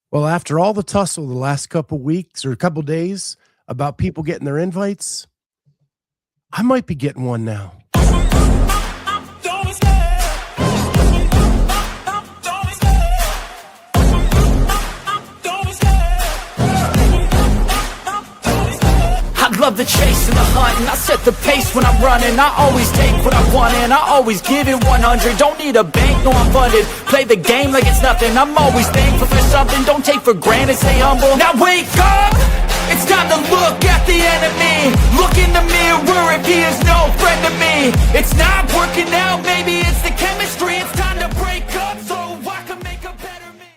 Well, after all the tussle the last couple weeks or a couple days about people getting their invites, I might be getting one now. Love the chase and the hunt, and I set the pace when I'm running. I always take what I want and I always give it 100. Don't need a bank, no I'm funded. Play the game like it's nothing. I'm always thankful for something. Don't take for granted, stay humble. Now wake up, it's time to look at the enemy. Look in the mirror if he is no friend to me. It's not working out, maybe it's the chemistry. It's time to break up so I can make a better me.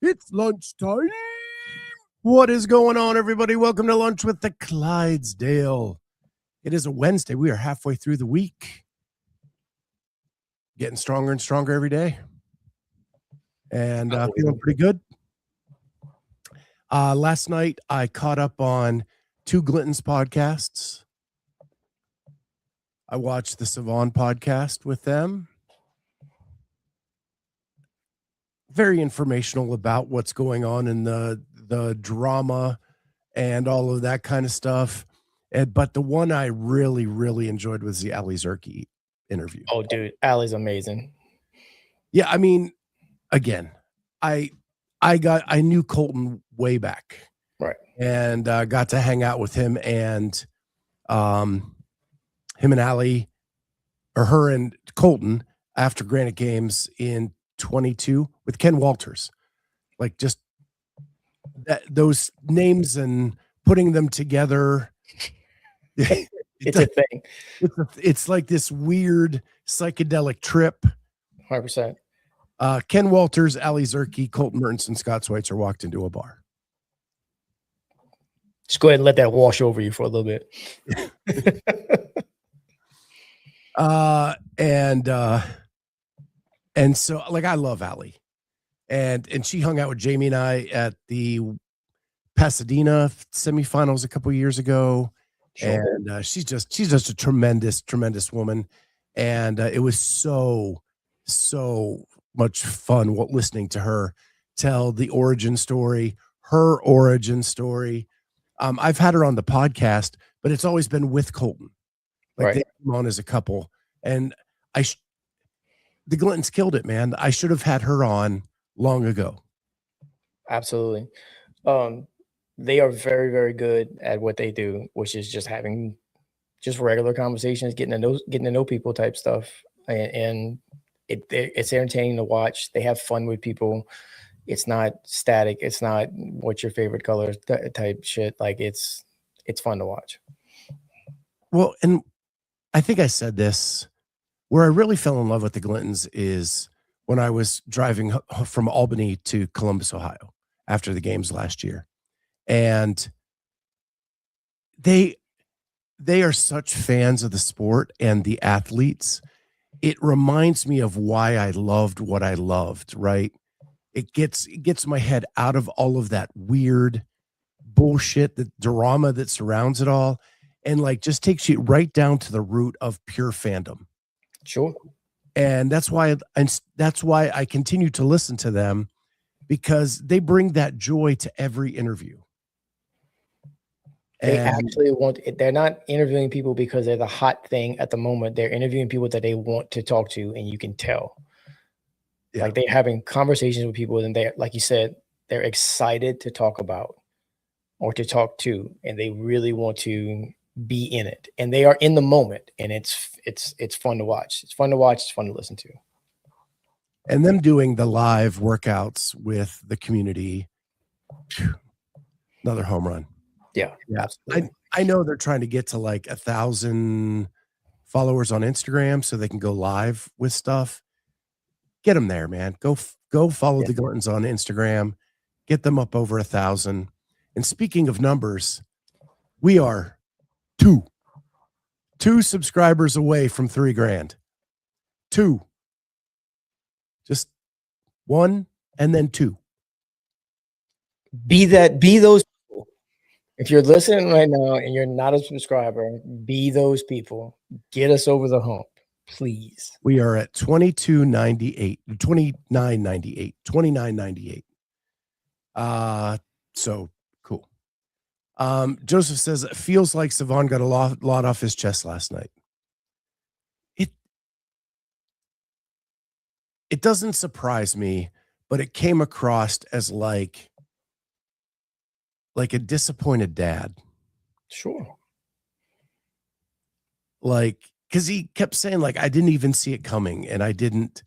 It's lunchtime. What is going on, everybody? Welcome to Lunch with the Clydesdale. It is a Wednesday. We are halfway through the week. Getting stronger and stronger every day. And feeling pretty good. Last night, I caught up on 2 Glitton's podcasts. I watched the Savon podcast with them. Very informational about what's going on in the drama and all of that kind of stuff. But the one I really, really enjoyed was the Ali Zerke interview. Oh, dude, Ali's amazing. Yeah, I mean, again, I knew Colton way back. Right. And got to hang out with him and him and Ali, or her and Colton, after Granite Games in 22 with Ken Walters. Like, just those names and putting them together. It's a thing. It's like this weird psychedelic trip. 100%. Ken Walters, Ali Zerke, Colton Mertens, and Scott Schweitzer walked into a bar. Just go ahead and let that wash over you for a little bit. And so, like, I love Ali. And she hung out with Jamie and I at the Pasadena semifinals a couple years ago. Sure. And she's just a tremendous, tremendous woman. And it was so much fun listening to her tell the origin story, her origin story. I've had her on the podcast, but it's always been with Colton. Like, right. They came on as a couple. And the Glintons killed it, man. I should have had her on long ago. Absolutely. They are very, very good at what they do, which is just having just regular conversations, getting to know people type stuff. And it's entertaining to watch. They have fun with people. It's not static. It's not what's your favorite color type shit. Like, it's fun to watch. Well, and I think I said this, where I really fell in love with the Glintons is when I was driving from Albany to Columbus, Ohio, after the games last year. And they are such fans of the sport and the athletes. It reminds me of why I loved what I loved, right? It gets my head out of all of that weird bullshit, the drama that surrounds it all, and like just takes you right down to the root of pure fandom. Sure. And that's why I continue to listen to them, because they bring that joy to every interview. They're not interviewing people because they're the hot thing at the moment. They're interviewing people that they want to talk to, and you can tell. Yeah. Like, they're having conversations with people, and they're, like you said, they're excited to talk about or to talk to, and they really want to be in it, and they are in the moment, and it's fun to watch. It's fun to watch. It's fun to listen to. And them doing the live workouts with the community, another home run. Yeah. Absolutely. I know they're trying to get to like 1,000 followers on Instagram so they can go live with stuff. Get them there, man. Go follow the Glintons on Instagram. Get them up over 1,000. And speaking of numbers, we are two subscribers away from 3 grand. 2. Just 1 and then 2. Be those people. If you're listening right now and you're not a subscriber, be those people. Get us over the hump. Please. We are at 29.98. So cool. Joseph says it feels like Savon got a lot off his chest last night. It doesn't surprise me, but it came across as like a disappointed dad. Sure. Like, because he kept saying, like, I didn't even see it coming, and I didn't,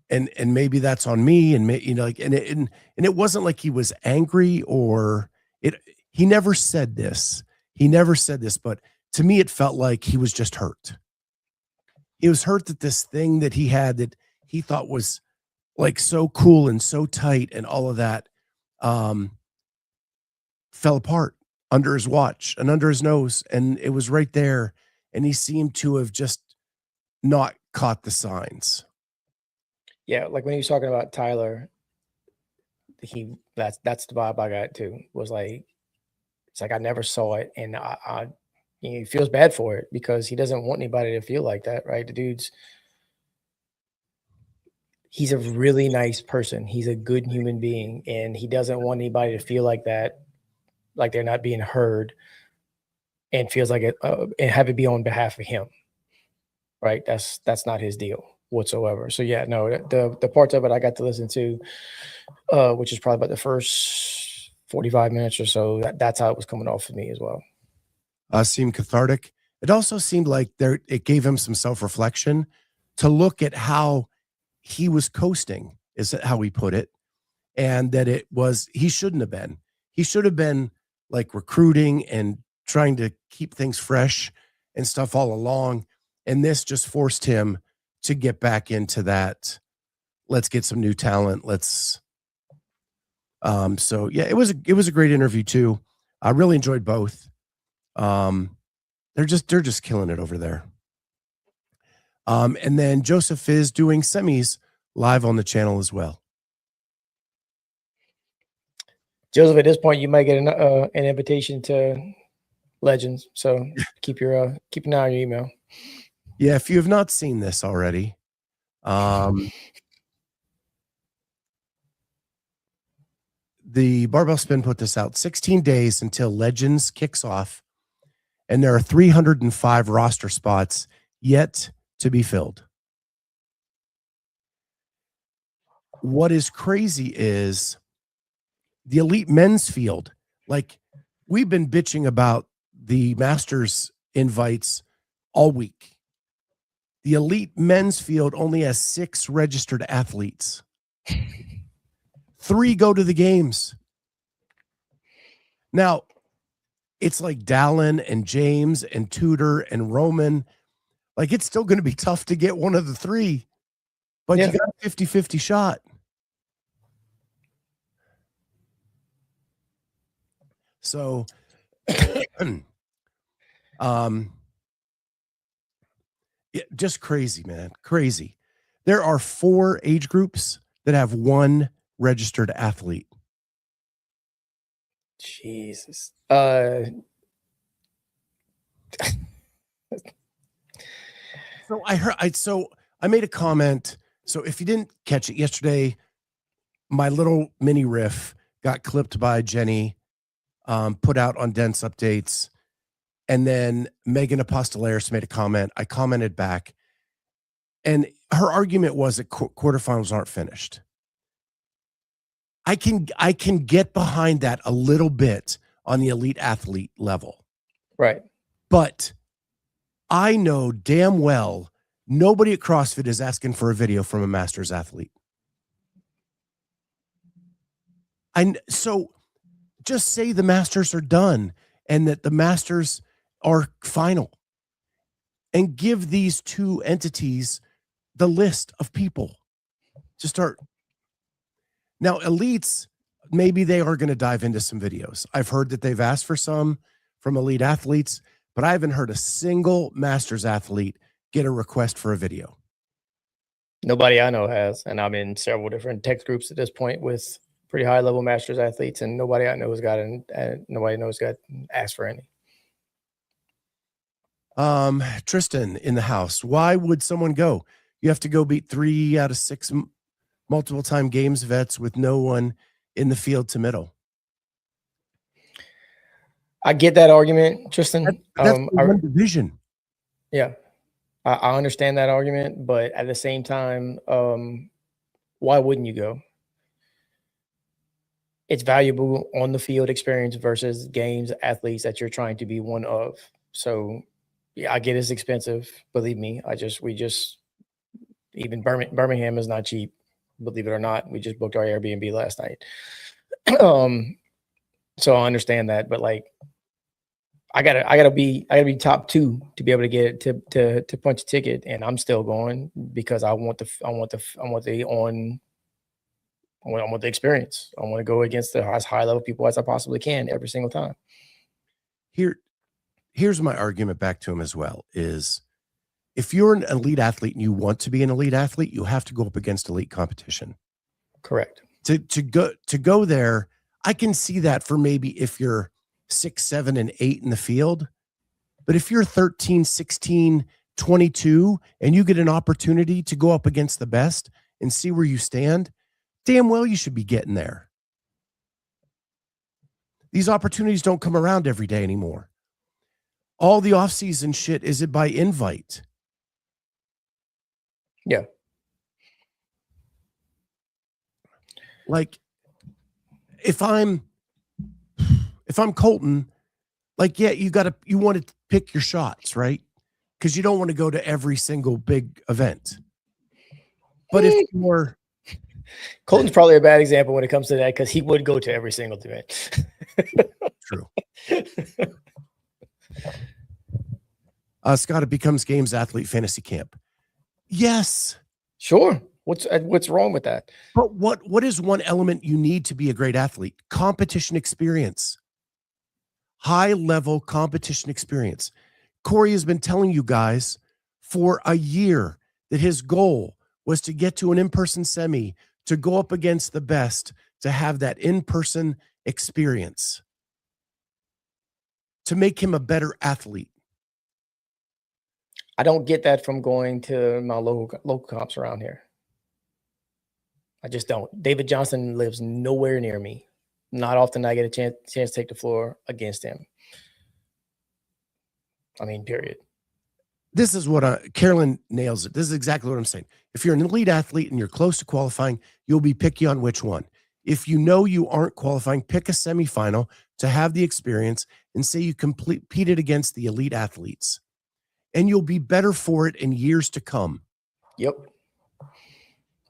and maybe that's on me, and it wasn't like he was angry or it. He never said this. But to me, it felt like he was just hurt. He was hurt that this thing that he had that he thought was like so cool and so tight and all of that fell apart under his watch and under his nose, and it was right there, and he seemed to have just not caught the signs. Yeah, like when he was talking about Tyler, that's the vibe I got too. Was like, it's like I never saw it, and he feels bad for it because he doesn't want anybody to feel like that, right? He's a really nice person. He's a good human being, and he doesn't want anybody to feel like that, like they're not being heard, and feels like it, and have it be on behalf of him, right? That's not his deal whatsoever. So yeah, no, the parts of it I got to listen to, which is probably about the first 45 minutes or so. That's how it was coming off of me as well. Seemed cathartic. It also seemed like it gave him some self-reflection to look at how he was coasting, is how he put it, and that he shouldn't have been. He should have been like recruiting and trying to keep things fresh and stuff all along. And this just forced him to get back into that. Let's get some new talent. So yeah, it was a great interview too. I really enjoyed both. They're just killing it over there. And then Joseph is doing semis live on the channel as well. Joseph, at this point, you might get an invitation to Legends. So keep an eye on your email. Yeah, if you have not seen this already, the Barbell Spin put this out 16 days until Legends kicks off, and there are 305 roster spots yet to be filled. What is crazy is the elite men's field. Like, we've been bitching about the Masters invites all week. The elite men's field only has 6 registered athletes. 3 go to the games. Now, it's like Dallin and James and Tudor and Roman. Like, it's still going to be tough to get one of the 3, but you got a 50-50 shot. So, just crazy, man. Crazy. There are 4 age groups that have 1 registered athlete. Jesus. So I made a comment. So if you didn't catch it yesterday, my little mini riff got clipped by Jenny, put out on Dense Updates. And then Megan Apostolaris made a comment. I commented back. And her argument was that quarterfinals aren't finished. I can get behind that a little bit on the elite athlete level. Right. But I know damn well nobody at CrossFit is asking for a video from a Masters athlete. So just say the Masters are done and that the Masters are final, and give these 2 entities the list of people to start. Now, elites, maybe they are going to dive into some videos. I've heard that they've asked for some from elite athletes, but I haven't heard a single Masters athlete get a request for a video. Nobody I know has, and I'm in several different text groups at this point with pretty high level Masters athletes, and nobody I know has got asked for any. Tristan in the house. Why would someone go? You have to go beat 3 out of 6 multiple time games vets with no one in the field to middle. I get that argument, Tristan. That's one division. Yeah, I understand that argument, but at the same time, why wouldn't you go? It's valuable on the field experience versus games, athletes that you're trying to be one of. So yeah, I get it's expensive. Believe me, even Birmingham is not cheap. Believe it or not, we just booked our Airbnb last night. So I understand that, but like, I gotta be top 2 to be able to get to punch a ticket, and I'm still going because I want the experience. I want to go against the as high level people as I possibly can every single time. Here's my argument back to him as well is if you're an elite athlete and you want to be an elite athlete, you have to go up against elite competition. Correct. To go there, I can see that for maybe if you're 6, 7, and 8 in the field. But if you're 13, 16, 22, and you get an opportunity to go up against the best and see where you stand, damn well you should be getting there. These opportunities don't come around every day anymore. All the off-season shit is it by invite. Yeah. Like if I'm Colton, like, yeah, you want to pick your shots, right? Because you don't want to go to every single big event. But if you're Colton's probably a bad example when it comes to that because he would go to every single event. True. Scott, it becomes Games Athlete Fantasy Camp. Yes. Sure. What's wrong with that? But what is one element you need to be a great athlete? Competition experience. High level competition experience. Corey has been telling you guys for a year that his goal was to get to an in-person semi, to go up against the best, to have that in-person experience, to make him a better athlete. I don't get that from going to my local comps around here. I just don't. David Johnson lives nowhere near me. Not often I get a chance to take the floor against him. I mean, period. This is what Carolyn nails it. This is exactly what I'm saying. If you're an elite athlete and you're close to qualifying, you'll be picky on which one. If you know you aren't qualifying, pick a semifinal to have the experience and say you competed against the elite athletes. And you'll be better for it in years to come. Yep.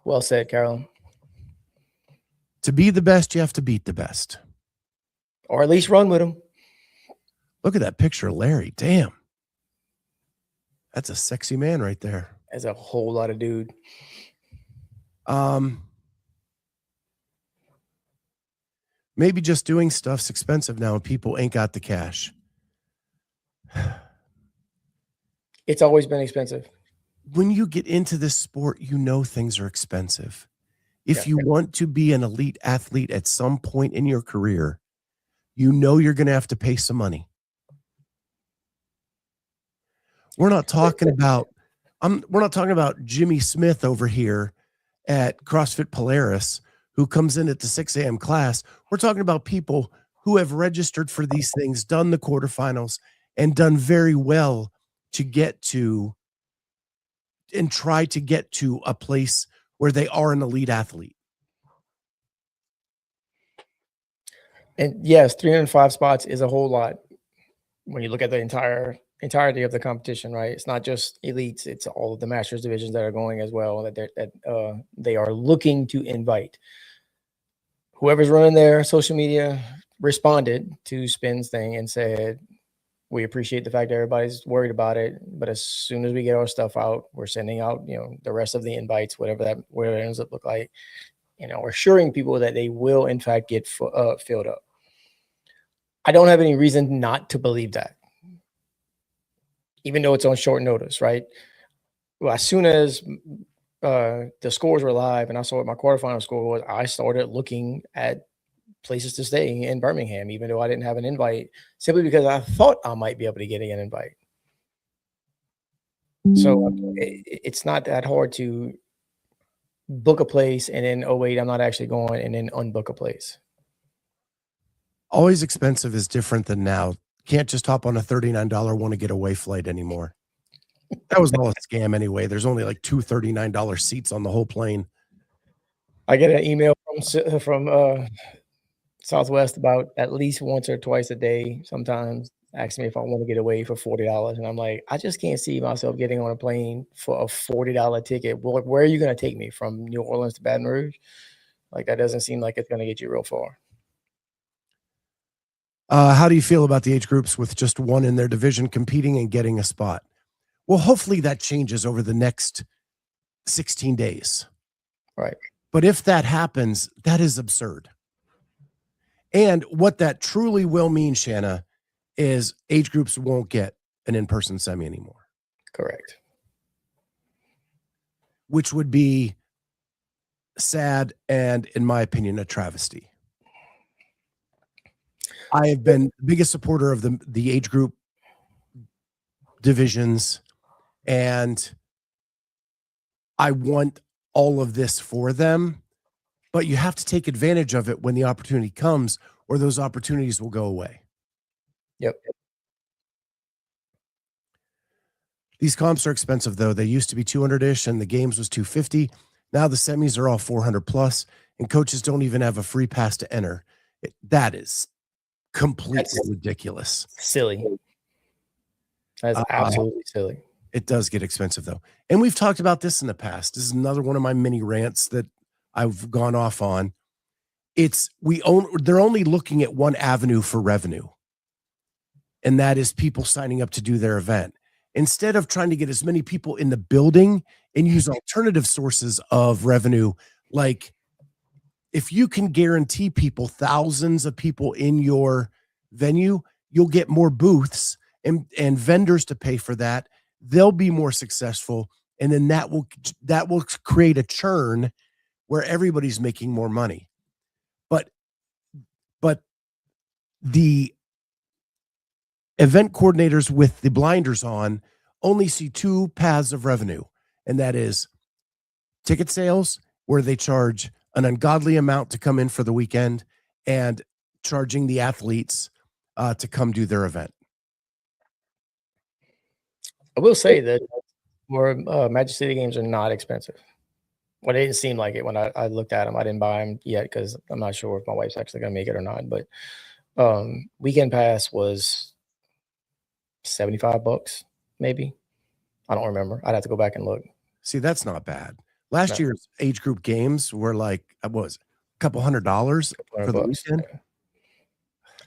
Well said, Carolyn. To be the best, you have to beat the best. Or at least run with them. Look at that picture of Larry. Damn. That's a sexy man right there. That's a whole lot of dude. Maybe just doing stuff's expensive now and people ain't got the cash. It's always been expensive. When you get into this sport, you know things are expensive. If you want to be an elite athlete at some point in your career, you know you're going to have to pay some money. We're not talking about Jimmy Smith over here at CrossFit Polaris who comes in at the 6 a.m. class. We're talking about people who have registered for these things, done the quarterfinals, and done very well to get to and try to get to a place where they are an elite athlete. And yes, 305 spots is a whole lot when you look at the entirety of the competition, right? It's not just elites, it's all of the masters divisions that are going as well, that they are looking to invite. Whoever's running their social media responded to Spin's thing and said, we appreciate the fact that everybody's worried about it, but as soon as we get our stuff out, we're sending out, the rest of the invites, whatever it ends up look like, we're assuring people that they will in fact get filled up. I don't have any reason not to believe that, even though it's on short notice, right? Well, as soon as the scores were live and I saw what my quarterfinal score was, I started looking at places to stay in Birmingham, even though I didn't have an invite, simply because I thought I might be able to get an invite. So it's not that hard to book a place and then, oh wait, I'm not actually going, and then unbook a place. Always expensive is different than now. Can't just hop on a $39 want to get away flight anymore. That was all a scam anyway. There's only like two $39 seats on the whole plane. I get an email from Southwest about at least once or twice a day, sometimes asking me if I want to get away for $40. And I'm like, I just can't see myself getting on a plane for a $40 ticket. Well, where are you going to take me, from New Orleans to Baton Rouge? Like, that doesn't seem like it's going to get you real far. How do you feel about the age groups with just one in their division competing and getting a spot? Well, hopefully that changes over the next 16 days. Right. But if that happens, that is absurd. And what that truly will mean, Shanna, is age groups won't get an in-person semi anymore. Correct. Which would be sad and, in my opinion, a travesty. I have been the biggest supporter of the age group divisions, and I want all of this for them, but you have to take advantage of it when the opportunity comes, or those opportunities will go away. Yep. These comps are expensive, though. They used to be 200-ish, and the games was 250. Now the semis are all 400 plus, and coaches don't even have a free pass to enter. That is completely ridiculous. Silly. That's absolutely silly. It does get expensive, though. And we've talked about this in the past. This is another one of my mini rants that I've gone off on. They're only looking at one avenue for revenue, and that is people signing up to do their event. Instead of trying to get as many people in the building and use alternative sources of revenue, like if you can guarantee people, thousands of people in your venue, you'll get more booths and vendors to pay for that. They'll be more successful. And then that will create a churn where everybody's making more money. But the event coordinators with the blinders on only see two paths of revenue, and that is ticket sales, where they charge an ungodly amount to come in for the weekend, and charging the athletes to come do their event. I will say that more Magic City games are not expensive. Well, it didn't seem like it when I looked at them. I didn't buy them yet because I'm not sure if my wife's actually going to make it or not. But weekend pass was $75, maybe. I don't remember. I'd have to go back and look. See, that's not bad. Last year's age group games were like, what was it, a couple $100 for the weekend? Yeah.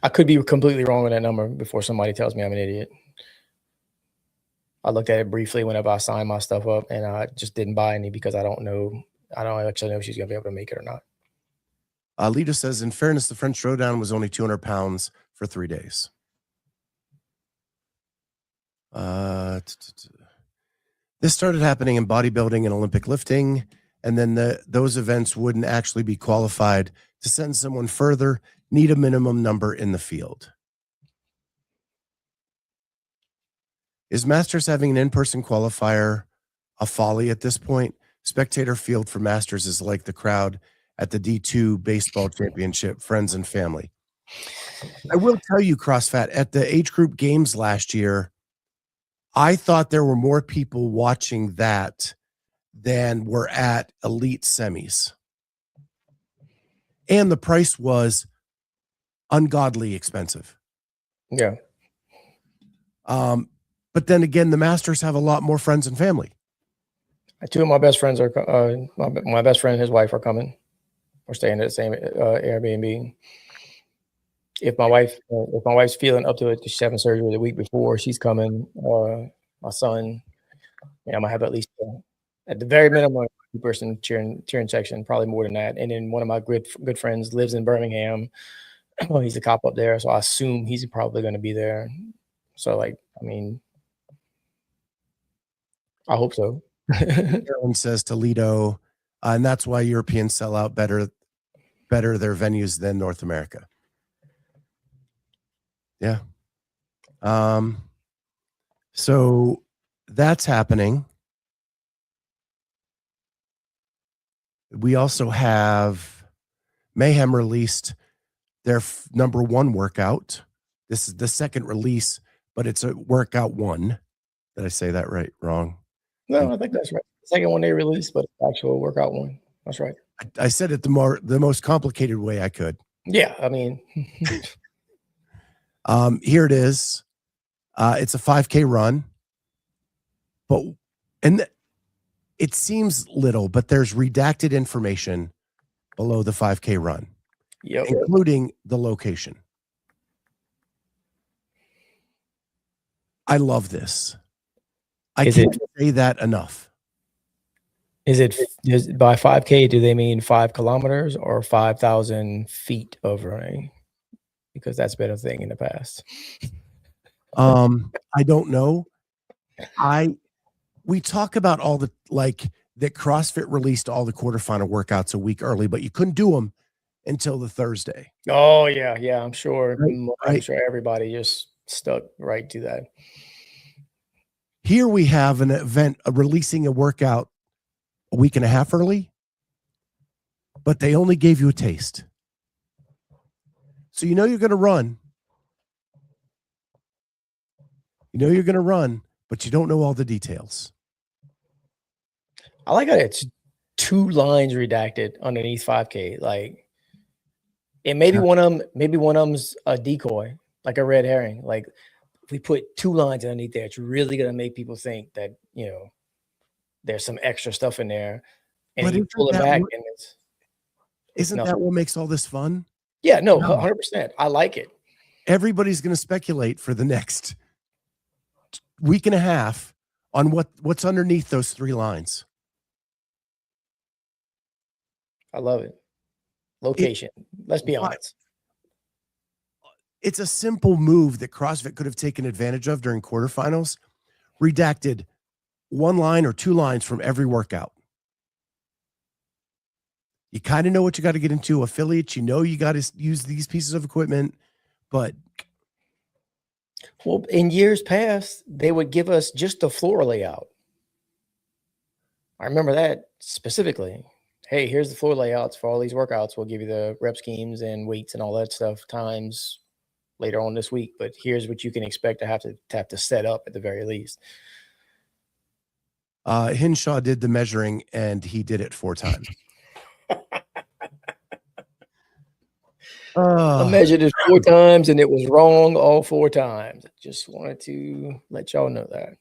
I could be completely wrong with that number before somebody tells me I'm an idiot. I looked at it briefly whenever I signed my stuff up, and I just didn't buy any because I don't actually know if she's going to be able to make it or not. Lita says, in fairness, the French Throwdown was only 200 pounds for 3 days. This started happening in bodybuilding and Olympic lifting, and then those events wouldn't actually be qualified to send someone further, need a minimum number in the field. Is Masters having an in-person qualifier a folly at this point? Spectator field for Masters is like the crowd at the D2 baseball championship, friends and family. I will tell you, CrossFat, at the age group games last year, I thought there were more people watching that than were at elite semis. And the price was ungodly expensive. Yeah. But then again, the Masters have a lot more friends and family. Two of my best friends are my best friend and his wife are coming. We're staying at the same Airbnb. If my wife's feeling up to it, she's having surgery the week before, she's coming. My son, I'm gonna have at least at the very minimum a 2-person cheering section, probably more than that. And then one of my good friends lives in Birmingham. Well, he's a cop up there, so I assume he's probably going to be there. So, I hope so. Everyone says Toledo, and that's why Europeans sell out better their venues than North America. Yeah. So that's happening. We also have Mayhem released their number 1 workout. This is the second release, but it's a workout 1. Did I say that right? Wrong? No, I think that's right. The second one they released, but actual workout 1. That's right. I said it the most complicated way I could. Yeah, I mean, here it is. It's a 5K run, and it seems little, but there's redacted information below the 5K run, including the location. I love this. I can't say that enough. Is by 5K, do they mean 5 kilometers or 5,000 feet of running? Because that's been a thing in the past. I don't know. We talk about all the, like, that CrossFit released all the quarterfinal workouts a week early, but you couldn't do them until the Thursday. Oh yeah. I'm sure. Right. I'm sure everybody just stuck right to that. Here we have an event releasing a workout a week and a half early, but they only gave you a taste. So you know you're going to run. You know you're going to run, but you don't know all the details. I like how it's 2 lines redacted underneath 5K. Like, and maybe one of them's a decoy, like a red herring. Like, if we put 2 lines underneath there, it's really going to make people think that, there's some extra stuff in there. And But you pull it back, and isn't that what makes all this fun? Yeah, no, 100%. I like it. Everybody's going to speculate for the next week and a half on what's underneath those 3 lines. I love it. Location. Let's be honest. It's a simple move that CrossFit could have taken advantage of during quarterfinals. Redacted 1 line or 2 lines from every workout. You kind of know what you got to get into. Affiliates, you got to use these pieces of equipment, but well, in years past, they would give us just the floor layout. I remember that specifically. Hey, here's the floor layouts for all these workouts. We'll give you the rep schemes and weights and all that stuff times later on this week. But here's what you can expect to have to set up at the very least. Hinshaw did the measuring, and he did it 4 times. I measured it 4 times, and it was wrong all 4 times. Just wanted to let y'all know that.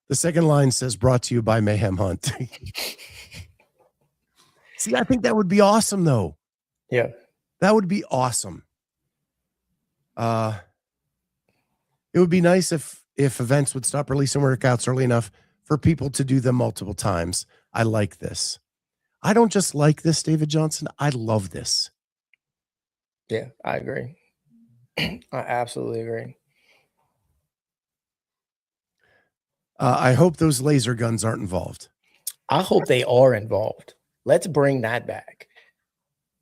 The second line says, brought to you by Mayhem Hunt. See, I think that would be awesome, though. Yeah. That would be awesome. It would be nice if events would stop releasing workouts early enough for people to do them multiple times. I like this. I don't just like this, David Johnson. I love this. Yeah, I agree. I absolutely agree. I hope those laser guns aren't involved. I hope they are involved. Let's bring that back.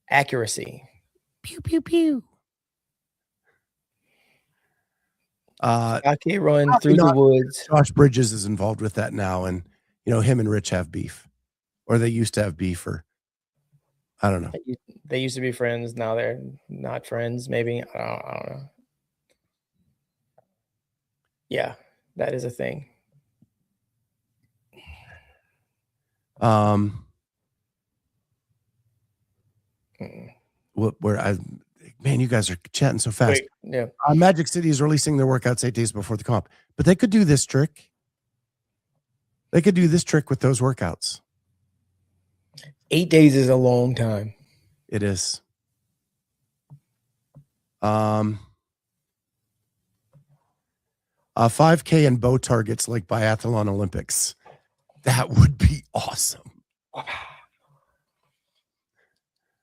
Accuracy. Pew, pew, pew. 5K run through the woods. Josh Bridges is involved with that now, and him and Rich have beef, or they used to have beef, or I don't know. They used to be friends. Now they're not friends. Maybe I don't know. Yeah, that is a thing. Man, you guys are chatting so fast. Wait, yeah. Magic City is releasing their workouts 8 days before the comp, but they could do this trick. They could do this trick with those workouts. 8 days is a long time. It is. 5K and bow targets like biathlon Olympics. That would be awesome.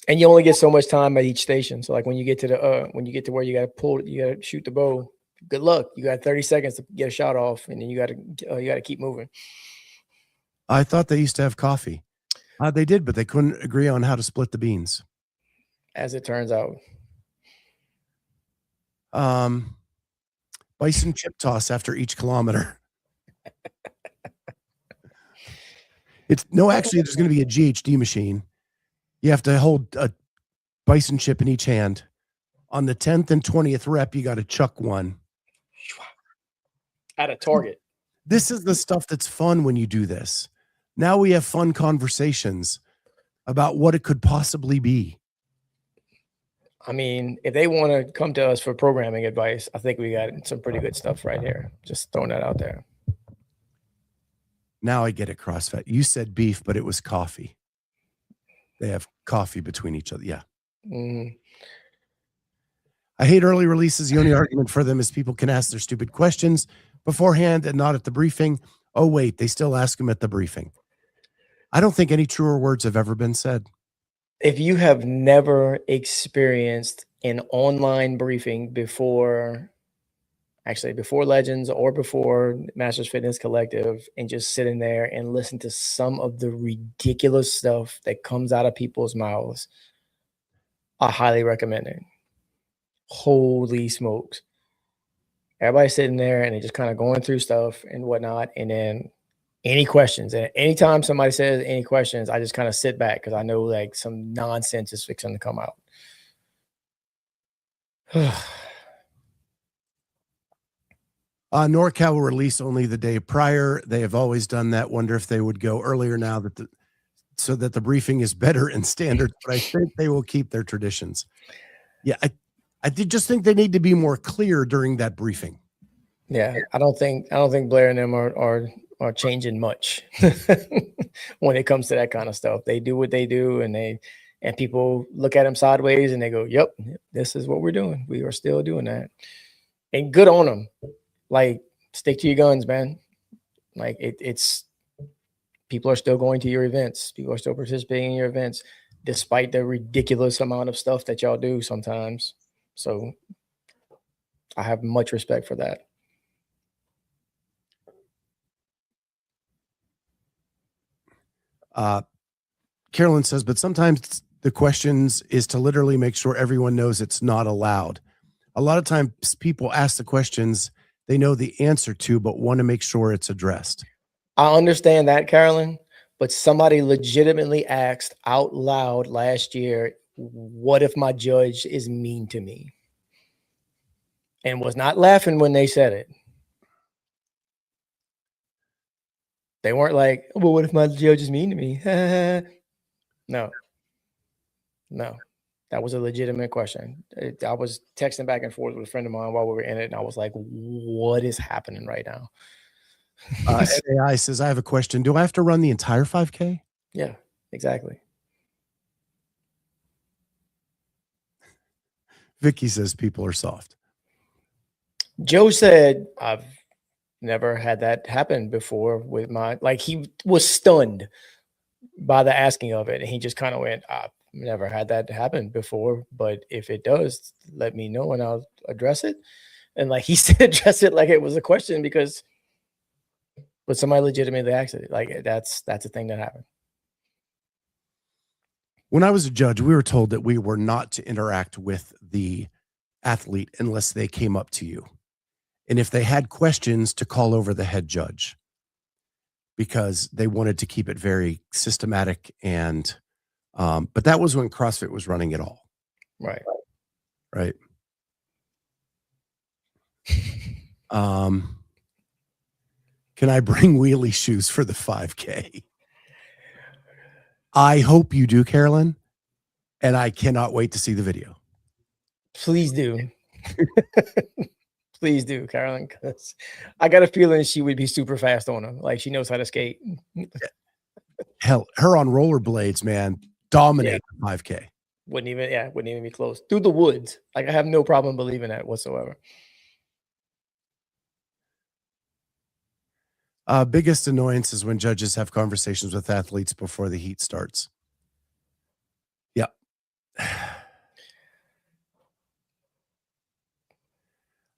And you only get so much time at each station. So like when you get to where you got to shoot the bow, good luck. You got 30 seconds to get a shot off, and then you got to keep moving. I thought they used to have coffee. They did, but they couldn't agree on how to split the beans. As it turns out. bison chip toss after each kilometer. Actually, there's going to be a GHD machine. You have to hold a bison chip in each hand. On the 10th and 20th rep, you got to chuck one at a target. This is the stuff that's fun when you do this. Now we have fun conversations about what it could possibly be. I mean, if they want to come to us for programming advice, I think we got some pretty good stuff right here. Just throwing that out there. Now I get it, CrossFit. You said beef, but it was coffee. They have coffee between each other. Yeah. Mm. I hate early releases. The only argument for them is people can ask their stupid questions beforehand and not at the briefing. Oh, wait, they still ask them at the briefing. I don't think any truer words have ever been said. If you have never experienced an online briefing before Legends or before Masters Fitness Collective, and just sitting there and listen to some of the ridiculous stuff that comes out of people's mouths, I highly recommend it. Holy smokes. Everybody's sitting there and they're just kind of going through stuff and whatnot. And then any questions, and anytime somebody says any questions, I just kind of sit back because I know like some nonsense is fixing to come out. NorCal will release only the day prior. They have always done that. Wonder if they would go earlier now so that the briefing is better and standard. But I think they will keep their traditions. Yeah, I just think they need to be more clear during that briefing. Yeah, I don't think Blair and them are changing much when it comes to that kind of stuff. They do what they do, and people look at them sideways and they go, "Yep, this is what we're doing. We are still doing that." And good on them. Like, stick to your guns, man. Like it's people are still going to your events. People are still participating in your events, despite the ridiculous amount of stuff that y'all do sometimes. So I have much respect for that. Carolyn says, but sometimes the questions is to literally make sure everyone knows it's not allowed. A lot of times people ask the questions they know the answer to, but want to make sure it's addressed. I understand that, Carolyn, but somebody legitimately asked out loud last year, what if my judge is mean to me? And was not laughing when they said it. They weren't like, well, what if my judge is mean to me? No, that was a legitimate question. I was texting back and forth with a friend of mine while we were in it, and I was like, what is happening right now? AI says, I have a question. Do I have to run the entire 5K? Yeah, exactly. Vicky says people are soft. Joe said, I've never had that happen before with he was stunned by the asking of it. And he just kind of went, I've never had that happen before, but if it does, let me know and I'll address it. And like he said, address it like it was a question but somebody legitimately asked it. Like that's a thing that happened. When I was a judge, we were told that we were not to interact with the athlete unless they came up to you. And if they had questions, to call over the head judge, because they wanted to keep it very systematic. And, but that was when CrossFit was running it all. Right. Right. Can I bring wheelie shoes for the 5K? I hope you do, Carolyn. And I cannot wait to see the video. Please do. Please do, Carolyn, because I got a feeling she would be super fast on them. Like she knows how to skate. Hell, her on rollerblades, man, dominate the 5K. Wouldn't even be close. Through the woods. Like I have no problem believing that whatsoever. Biggest annoyance is when judges have conversations with athletes before the heat starts. Yeah.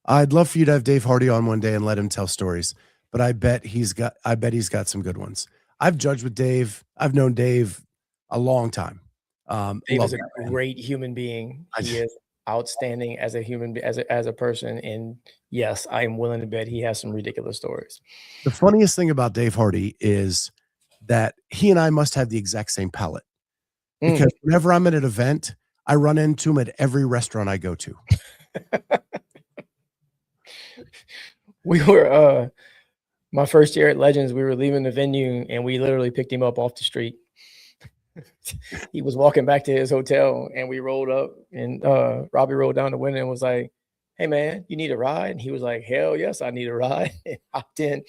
I'd love for you to have Dave Hardy on one day and let him tell stories, but I bet he's got some good ones. I've judged with Dave. I've known Dave a long time. Dave is a great human being. He is outstanding as a human, as a person. And yes, I am willing to bet he has some ridiculous stories. The funniest thing about Dave Hardy is that he and I must have the exact same palate, because whenever I'm at an event, I run into him at every restaurant I go to. We were, my first year at Legends, we were leaving the venue and we literally picked him up off the street. He was walking back to his hotel and we rolled up, and Robbie rolled down the window and was like, "Hey man, you need a ride?" And he was like, "Hell yes, I need a ride." And hopped in,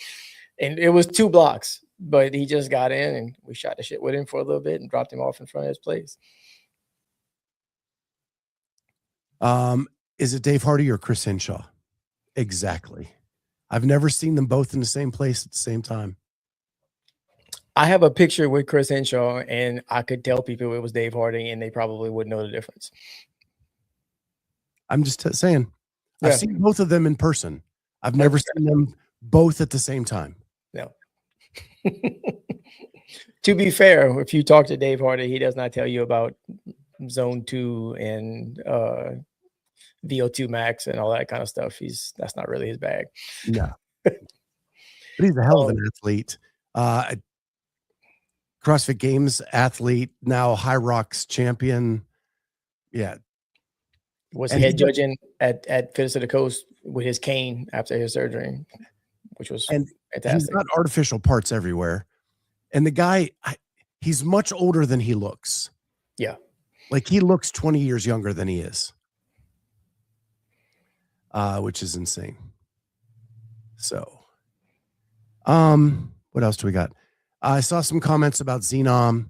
and it was 2 blocks, but he just got in and we shot the shit with him for a little bit and dropped him off in front of his place. Is it Dave Hardy or Chris Henshaw? Exactly. I've never seen them both in the same place at the same time. I have a picture with Chris Henshaw, and I could tell people it was Dave Hardy, and they probably wouldn't know the difference. I'm just saying. Yeah. I've seen both of them in person. I've never seen them both at the same time. No. To be fair, if you talk to Dave Hardy, he does not tell you about Zone 2 and VO2 Max and all that kind of stuff. That's not really his bag. No. But he's a hell of an athlete. CrossFit Games athlete, now High Rocks champion. Yeah. Was head judging at Fitness of the Coast with his cane after his surgery, which was fantastic. He's got artificial parts everywhere. And the guy, he's much older than he looks. Yeah. Like he looks 20 years younger than he is. Which is insane. So, what else do we got? I saw some comments about Xenom.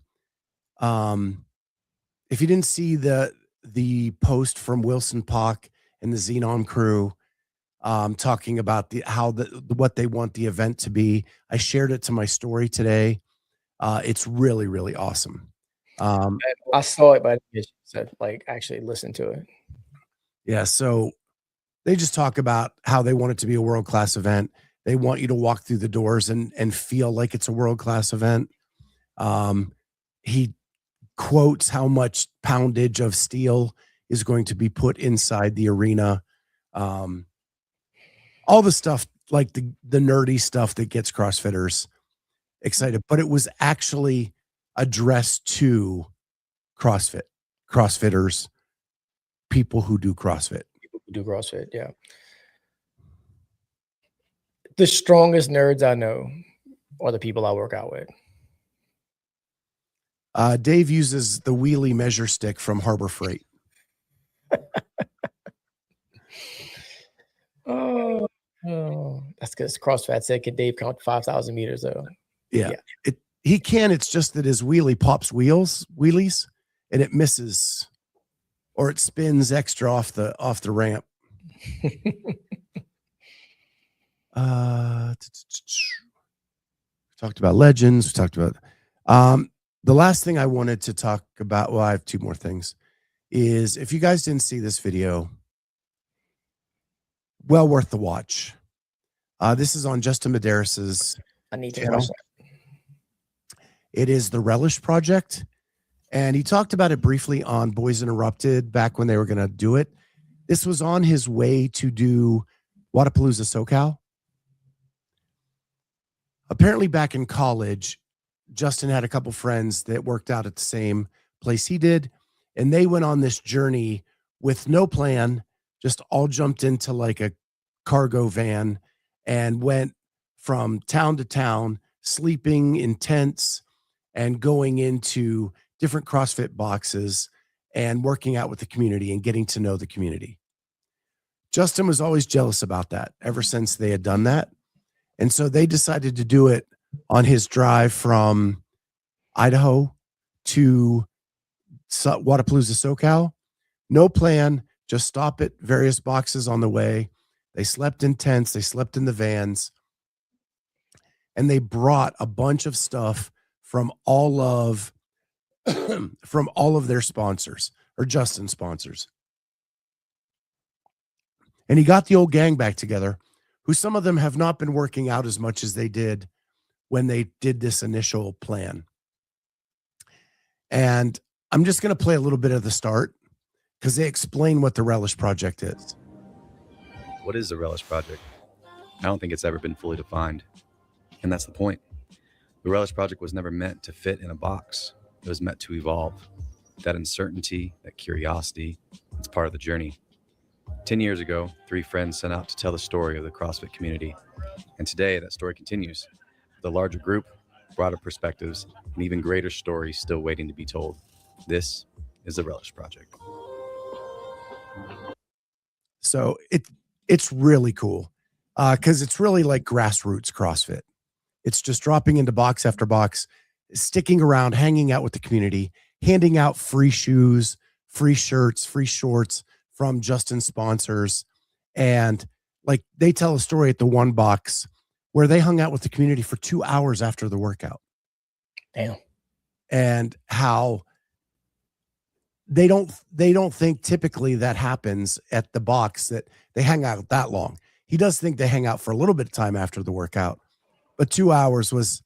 If you didn't see the post from Wilson Pock and the Xenom crew, talking about what they want the event to be, I shared it to my story today. It's really, really awesome. I saw it, but I said like actually listen to it. Yeah, so they just talk about how they want it to be a world-class event. They want you to walk through the doors and feel like it's a world-class event. He quotes how much poundage of steel is going to be put inside the arena. All the stuff, like the nerdy stuff that gets CrossFitters excited, but it was actually addressed to CrossFitters, people who do CrossFit. Yeah. The strongest nerds I know are the people I work out with. Dave uses the wheelie measure stick from Harbor Freight. Oh, that's because CrossFit said, "Can Dave count 5,000 meters though?" Yeah. He can. It's just that his wheelie pops wheelies, and it misses, or it spins extra off the ramp. We talked about Legends. We talked about the last thing I wanted to talk about. Well, I have 2 more things. Is if you guys didn't see this video, well worth the watch. This is on Justin Mederios's channel. It is the Relish Project, and he talked about it briefly on Boys Interrupted back when they were going to do it. This was on his way to do Wodapalooza SoCal. Apparently back in college, Justin had a couple friends that worked out at the same place he did, and they went on this journey with no plan, just all jumped into like a cargo van and went from town to town, sleeping in tents and going into different CrossFit boxes and working out with the community and getting to know the community. Justin was always jealous about that ever since they had done that. And so they decided to do it on his drive from Idaho to Wodapalooza SoCal. No plan, just stop at various boxes on the way. They slept in tents, they slept in the vans, and they brought a bunch of stuff from all of their sponsors, or Justin's sponsors. And he got the old gang back together, who some of them have not been working out as much as they did when they did this initial plan. And I'm just going to play a little bit of the start, because they explain what the Relish Project is. What is the Relish Project? I don't think it's ever been fully defined. And that's the point. The Relish Project was never meant to fit in a box. It was meant to evolve. That uncertainty, that curiosity, it's part of the journey. 10 years ago, 3 friends set out to tell the story of the CrossFit community. And today, that story continues. With a larger group, broader perspectives, and even greater stories still waiting to be told. This is the Relish Project. So it's really cool because it's really like grassroots CrossFit. It's just dropping into box after box, sticking around, hanging out with the community, handing out free shoes, free shirts, free shorts from Justin sponsors. And like they tell a story at the one box where they hung out with the community for 2 hours after the workout. Damn. And how they don't think typically that happens at the box, that they hang out that long. He does think they hang out for a little bit of time after the workout, but 2 hours was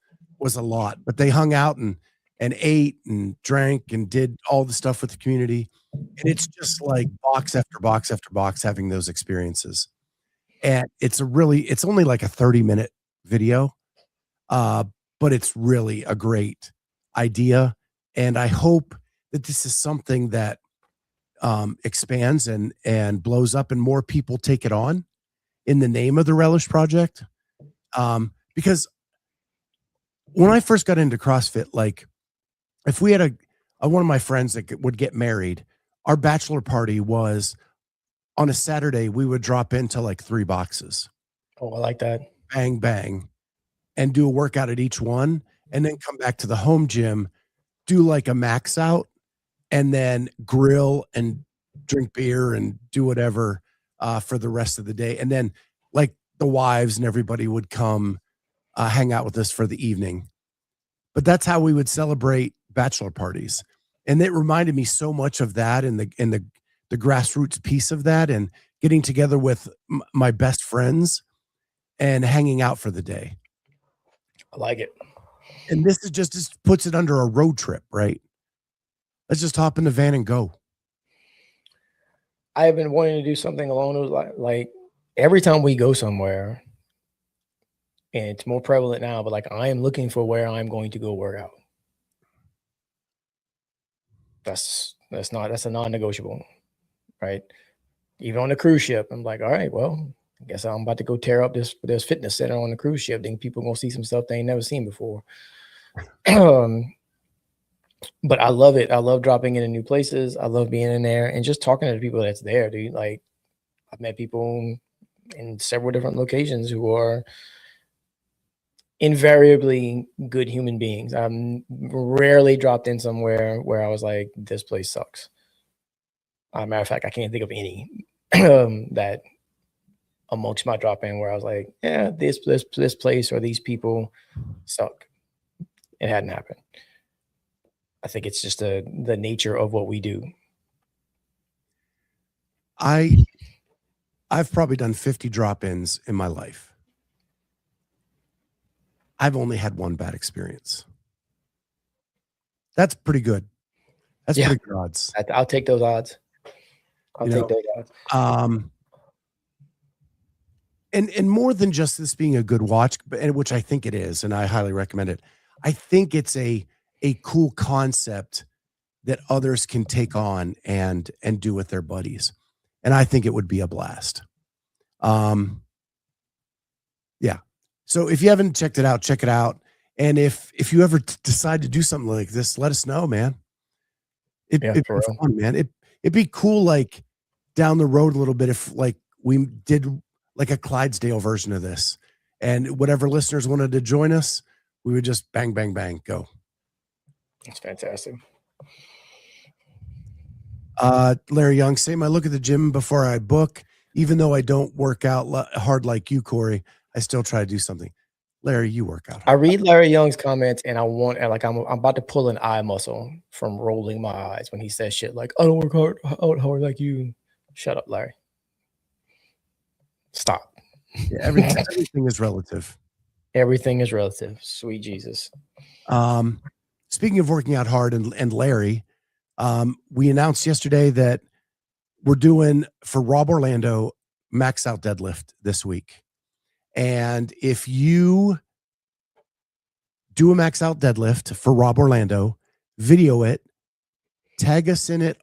a lot. But they hung out and ate and drank and did all the stuff with the community. And it's just like box after box after box having those experiences. And it's only like a 30-minute video, but it's really a great idea. And I hope that this is something that expands and blows up and more people take it on in the name of the Relish Project. Because when I first got into CrossFit, like if we had one of my friends that would get married, our bachelor party was on a Saturday, we would drop into like 3 boxes. Oh, I like that. Bang, bang, and do a workout at each one, and then come back to the home gym, do like a max out, and then grill and drink beer and do whatever for the rest of the day. And then like the wives and everybody would come hang out with us for the evening. But that's how we would celebrate bachelor parties. And it reminded me so much of that and the grassroots piece of that, and getting together with my best friends and hanging out for the day. I like it. And this is just puts it under a road trip, right? Let's just hop in the van and go. I have been wanting to do something along those lines. Like every time we go somewhere, and it's more prevalent now, but like I am looking for where I'm going to go work out. That's a non-negotiable, right? Even on the cruise ship, I'm like, all right, well, I guess I'm about to go tear up this fitness center on the cruise ship. Then people gonna see some stuff they ain't never seen before. But I love it. I love dropping into new places. I love being in there and just talking to the people that's there, dude. Like I've met people in several different locations who are invariably good human beings. I'm rarely dropped in somewhere where I was like, this place sucks. Matter of fact, I can't think of any that amongst my drop in where I was like, yeah, this place or these people suck. It hadn't happened. I think it's just the nature of what we do. I've probably done 50 drop-ins in my life. I've only had one bad experience. That's pretty good. That's pretty good odds. I'll take those odds. I'll take those odds. And more than just this being a good watch, which I think it is, and I highly recommend it. I think it's a cool concept that others can take on and do with their buddies. And I think it would be a blast. Yeah. So if you haven't checked it out, check it out. And if you ever decide to do something like this, let us know, man. It'd be fun, man. It'd be cool, like down the road a little bit, if like we did like a Clydesdale version of this, and whatever listeners wanted to join us, we would just bang, bang, bang, go. That's fantastic. Larry Young, same. I look at the gym before I book, even though I don't work out hard like you, Corey. I still try to do something. Larry, you work out hard. I read Larry Young's comments, and I'm about to pull an eye muscle from rolling my eyes when he says shit like, "I don't work hard like you." Shut up, Larry. Stop. Yeah, everything is relative. Everything is relative. Sweet Jesus. Speaking of working out hard and Larry, we announced yesterday that we're doing for Rob Orlando max out deadlift this week. And if you do a max out deadlift for Rob Orlando, video it, tag us in it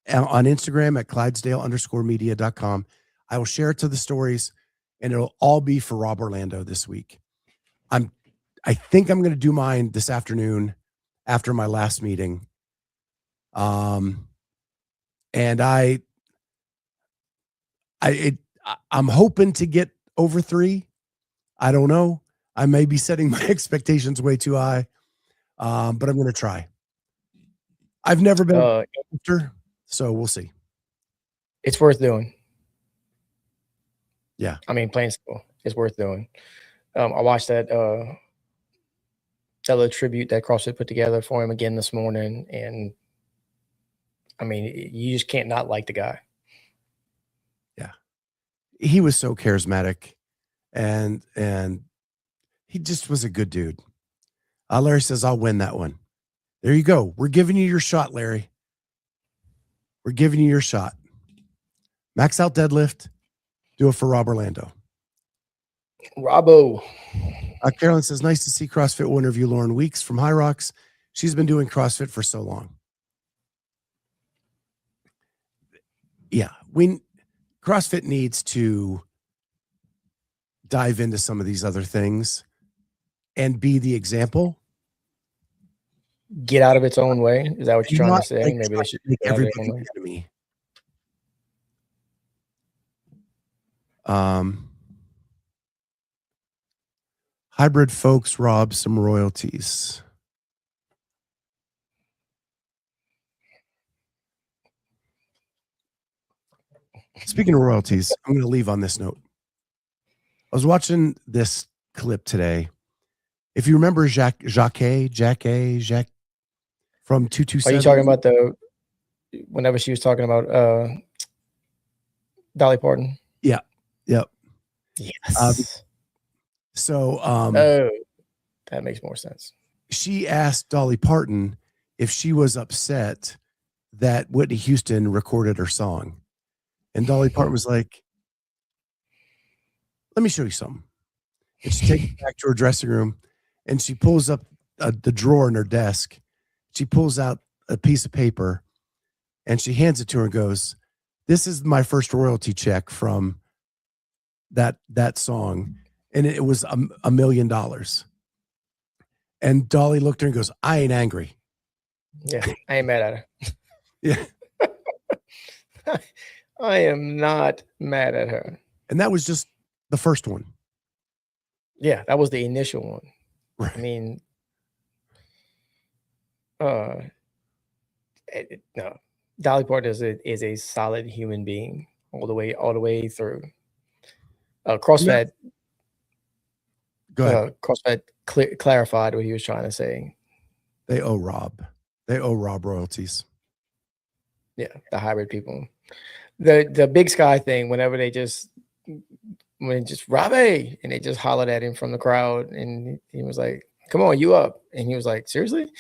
on Instagram at Clydesdale_media.com. I will share it to the stories, and it'll all be for Rob Orlando this week. I think I'm going to do mine this afternoon after my last meeting. And I'm hoping to get over 3. I don't know. I may be setting my expectations way too high, but I'm going to try. I've never been a lifter, so we'll see. It's worth doing. Yeah. I mean, plain simple. It's worth doing. I watched that little tribute that CrossFit put together for him again this morning, and I mean, you just can't not like the guy. Yeah. He was so charismatic, and he just was a good dude. Larry says, I'll win that one. There you go. We're giving you your shot, Larry. We're giving you your shot. Max out deadlift. Do it for Rob Orlando. Robbo. Carolyn says, nice to see CrossFit. We'll interview Lauren Weeks from High Rocks. She's been doing CrossFit for so long. Yeah. CrossFit needs to dive into some of these other things and be the example. Get out of its own way. Is that what you're trying to say? Maybe they should make everybody an enemy. Hybrid folks rob some royalties. Speaking of royalties, I'm going to leave on this note. I was watching this clip today. If you remember Jacques from 227. Are you talking about whenever she was talking about Dolly Parton? Yeah. Yep. Yes. So that makes more sense. She asked Dolly Parton if she was upset that Whitney Houston recorded her song. And Dolly Parton was like, let me show you something. And she takes it back to her dressing room, and she pulls up the drawer in her desk. She pulls out a piece of paper, and she hands it to her and goes, this is my first royalty check from that song. And it was $1 million. And Dolly looked at her and goes, I ain't angry. Yeah, I ain't mad at her. Yeah. I am not mad at her. And that was just the first one. Yeah, that was the initial one. Right. I mean, no, Dolly Parton is a solid human being all the way through. CrossFit. Yeah. Go ahead. CrossFit clarified what he was trying to say. They owe Rob royalties. Yeah, the hybrid people. The Big Sky thing, when Robbie, and they just hollered at him from the crowd, and he was like, come on, you up. And he was like, seriously?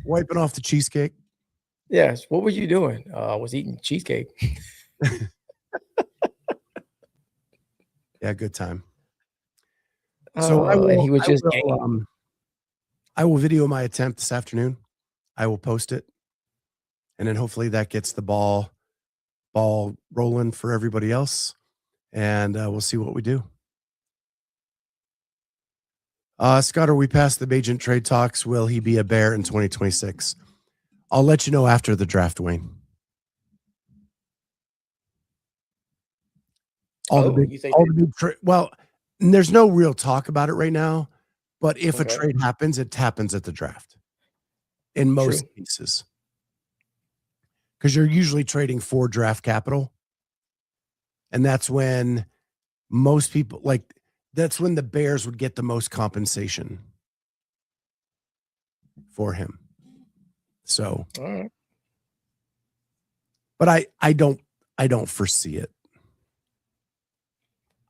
Wiping off the cheesecake. Yes. What were you doing? I was eating cheesecake. Yeah, good time. So I will video my attempt this afternoon. I will post it, and then hopefully that gets the ball rolling for everybody else, and we'll see what we do. Scott, are we past the agent trade talks? Will he be a Bear in 2026? I'll let you know after the draft, Wayne. Well, there's no real talk about it right now, but if a trade happens, it happens at the draft in most cases, because you're usually trading for draft capital. And that's when most people that's when the Bears would get the most compensation for him. So, but I don't foresee it.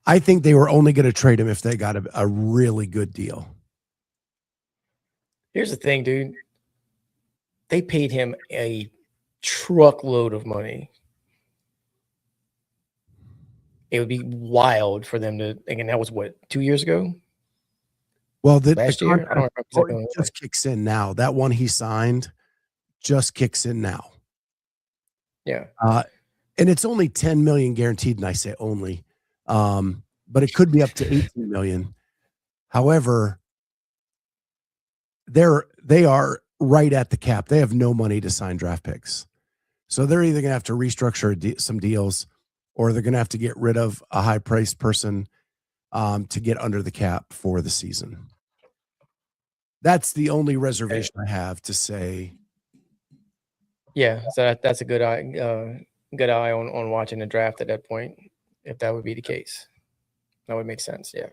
I think they were only going to trade him if they got a really good deal. Here's the thing, dude. They paid him a truckload of money it would be wild for them to. Again, that was what, 2 years ago. Well, the Last year, I don't remember exactly when it it was. just kicks in now. That one he signed just kicks in now. Yeah. And it's only 10 million guaranteed, and I say only, but it could be up to 18 million. However, they are right at the cap. They have no money to sign draft picks. So they're either going to have to restructure some deals, or they're going to have to get rid of a high-priced person to get under the cap for the season. That's the only reservation I have to say. Yeah, so that's a good eye on watching the draft at that point, if that would be the case. That would make sense. Yeah.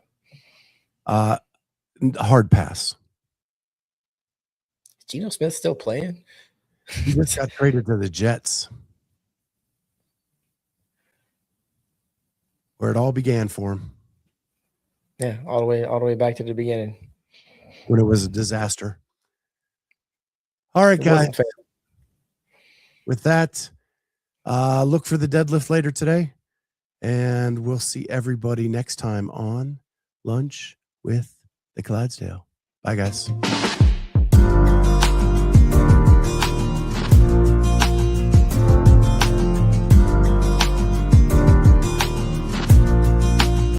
Hard pass. Is Geno Smith still playing? He just got traded to the Jets, where it all began for him. Yeah, all the way back to the beginning, when it was a disaster. All right, guys. With that, look for the deadlift later today, and we'll see everybody next time on Lunch with the Clydesdale. Bye, guys.